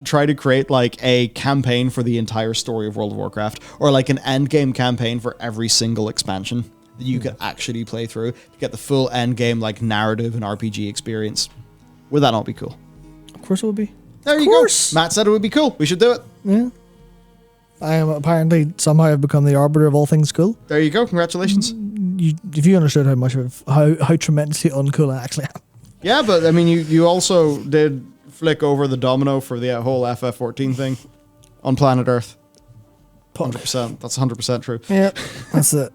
try to create like a campaign for the entire story of World of Warcraft, or like an end game campaign for every single expansion that you could actually play through to get the full end game like narrative and RPG experience. Would that not be cool? Of course it would be. There you go. Matt said it would be cool. We should do it. Yeah. I am apparently somehow have become the arbiter of all things cool. There you go. Congratulations. If you understood how much of how tremendously uncool I actually am. Yeah, but I mean, you also did flick over the domino for the whole FF14 thing on planet Earth. 100%. That's 100% true. Yeah, that's it.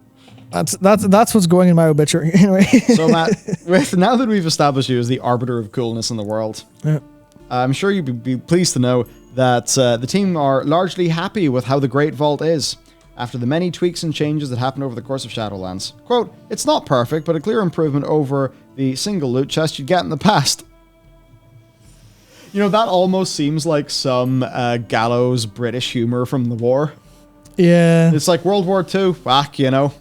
That's what's going in my obituary anyway. So Matt, now that we've established you as the arbiter of coolness in the world, yeah. I'm sure you'd be pleased to know that the team are largely happy with how the Great Vault is after the many tweaks and changes that happened over the course of Shadowlands. Quote, "It's not perfect, but a clear improvement over the single loot chest you'd get in the past." You know, that almost seems like some gallows British humor from the war. Yeah. It's like World War II, whack, you know.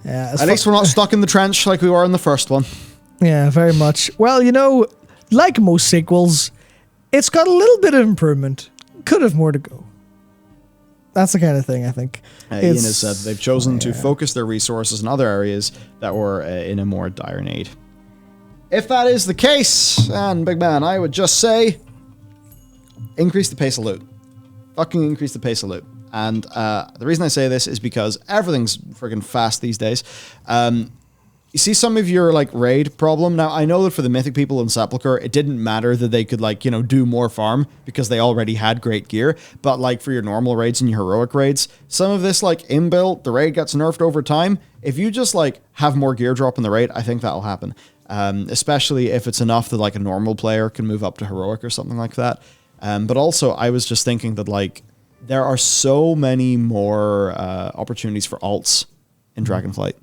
Yeah. At least we're not stuck in the trench like we were in the first one. Yeah, very much. Well, you know, like most sequels, it's got a little bit of improvement. Could have more to go. That's the kind of thing, I think. Ian has said they've chosen to focus their resources in other areas that were in a more dire need. If that is the case, and big man, I would just say, increase the pace of loot. Fucking increase the pace of loot. And the reason I say this is because everything's friggin' fast these days. You see some of your like raid problem. Now, I know that for the Mythic people in Sepulchre, it didn't matter that they could like, you know, do more farm because they already had great gear. But like for your normal raids and your heroic raids, some of this like inbuilt, the raid gets nerfed over time. If you just like have more gear drop in the raid, I think that'll happen. Especially if it's enough that like a normal player can move up to heroic or something like that. But also I was just thinking that like there are so many more opportunities for alts in Dragonflight.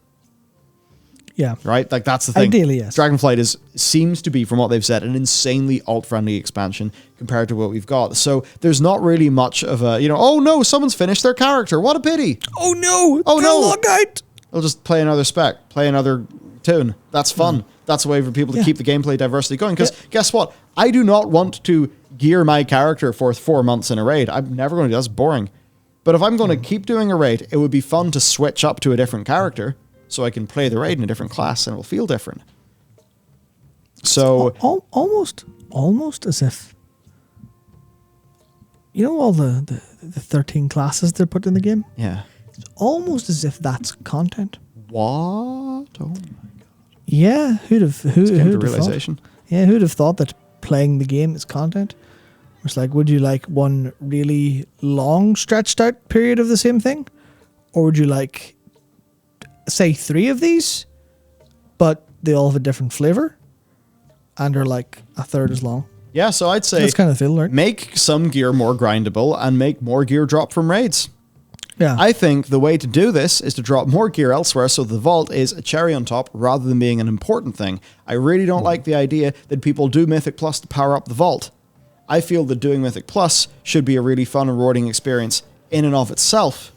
Yeah. Right? Like that's the thing. Ideally, yes. Dragonflight seems to be, from what they've said, an insanely alt-friendly expansion compared to what we've got. So there's not really much of a, you know, oh no, someone's finished their character. What a pity. Oh no. Oh no. Log out. They'll just play another spec, play another tune. That's fun. That's a way for people to keep the gameplay diversity going. Because guess what? I do not want to gear my character for 4 months in a raid. I'm never going to do that. That's boring. But if I'm going to keep doing a raid, it would be fun to switch up to a different character so I can play the raid in a different class and it will feel different. So almost as if, you know, all the 13 classes they're put in the game? Yeah. It's almost as if that's content. What? Oh my god. Yeah, who'd have realization. Thought? Yeah, who'd have thought that playing the game is content? It's like, would you like one really long stretched out period of the same thing? Or would you like, say, 3 of these, but they all have a different flavor and are like a third as long? Yeah, so I'd say that's kind of the feel, right? Make some gear more grindable and make more gear drop from raids. Yeah. I think the way to do this is to drop more gear elsewhere so the vault is a cherry on top rather than being an important thing. I really don't like the idea that people do Mythic Plus to power up the vault. I feel that doing Mythic Plus should be a really fun and rewarding experience in and of itself.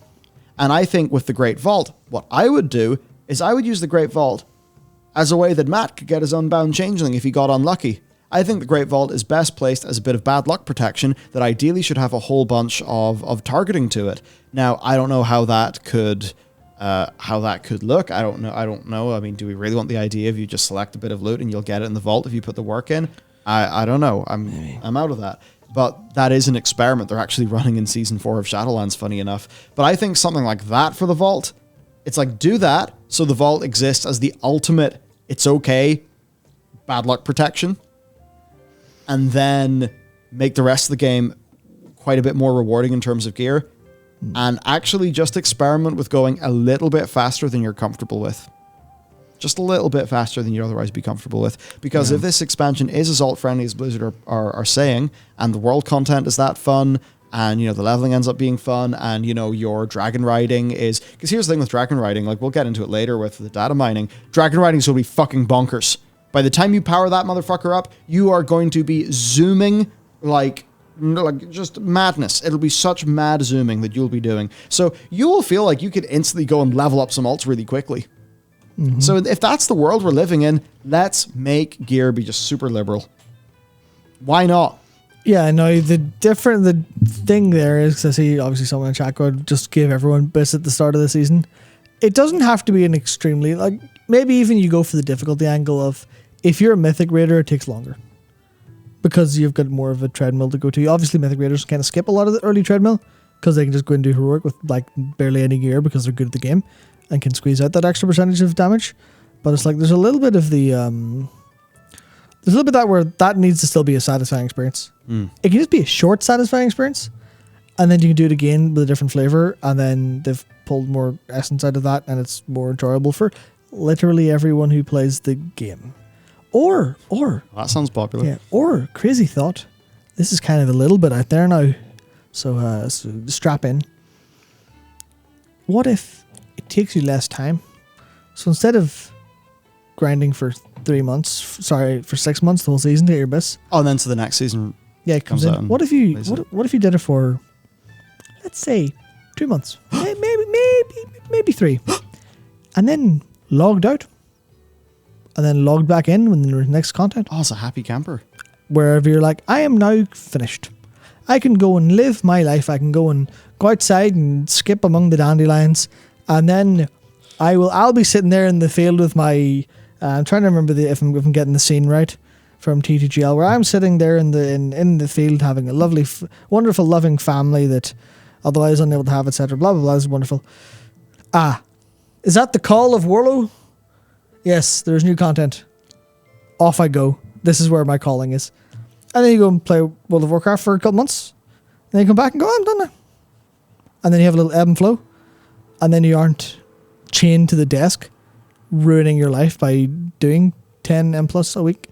And I think with the Great Vault, what I would do is I would use the Great Vault as a way that Matt could get his Unbound Changeling if he got unlucky. I think the Great Vault is best placed as a bit of bad luck protection that ideally should have a whole bunch of targeting to it. Now, I don't know how that could look. I don't know. I mean, do we really want the idea of you just select a bit of loot and you'll get it in the vault if you put the work in? I don't know. I'm out of that. But that is an experiment they're actually running in Season 4 of Shadowlands, funny enough. But I think something like that for the vault, it's like, do that so the vault exists as the ultimate, it's okay, bad luck protection. And then make the rest of the game quite a bit more rewarding in terms of gear. And actually just experiment with going a little bit faster than you're comfortable with. Just a little bit faster than you'd otherwise be comfortable with. Because if this expansion is as alt-friendly as Blizzard are saying, and the world content is that fun, and, you know, the leveling ends up being fun, and, you know, your dragon riding is... Because here's the thing with dragon riding, like, we'll get into it later with the data mining. Dragon riding is going to be fucking bonkers. By the time you power that motherfucker up, you are going to be zooming like just madness. It'll be such mad zooming that you'll be doing. So you will feel like you could instantly go and level up some alts really quickly. Mm-hmm. So if that's the world we're living in, let's make gear be just super liberal. Why not? Yeah, no, the thing there is, 'cause I see obviously someone in chat code just give everyone bits at the start of the season. It doesn't have to be an extremely, like, maybe even you go for the difficulty angle of, if you're a Mythic Raider, it takes longer. Because you've got more of a treadmill to go to. Obviously, Mythic Raiders kind of skip a lot of the early treadmill, because they can just go and do heroic with, like, barely any gear because they're good at the game, and can squeeze out that extra percentage of damage. But it's like, there's a little bit of the, there's a little bit that where that needs to still be a satisfying experience. It can just be a short, satisfying experience, and then you can do it again with a different flavor, and then they've pulled more essence out of that, and it's more enjoyable for literally everyone who plays the game. Or That sounds popular. yeah, or crazy thought. This is kind of a little bit out there now, so strap in. What if it takes you less time? So instead of grinding for 3 months, for 6 months, the whole season to get your best. Oh, and then to the next season. Yeah, it comes Comes out in. and What if you plays it. what if you did it for, let's say, 2 months, maybe 3, and then logged out, and then logged back in when the next content. Oh, it's a happy camper. Wherever you're like, I am now finished. I can go and live my life. I can go outside and skip among the dandelions, and then I'll be sitting there in the field with my. I'm trying to remember if I'm getting the scene right from TTGL, where I'm sitting there in the field having a lovely, wonderful, loving family that otherwise unable to have, etc. Blah blah blah. This is wonderful. Is that the call of Warlow? Yes, there's new content. Off I go. This is where my calling is. And then you go and play World of Warcraft for a couple months. And then you come back and go, I'm done now. And then you have a little ebb and flow. And then you aren't chained to the desk, ruining your life by doing 10 M plus a week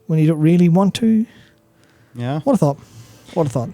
when you don't really want to. Yeah. What a thought. What a thought.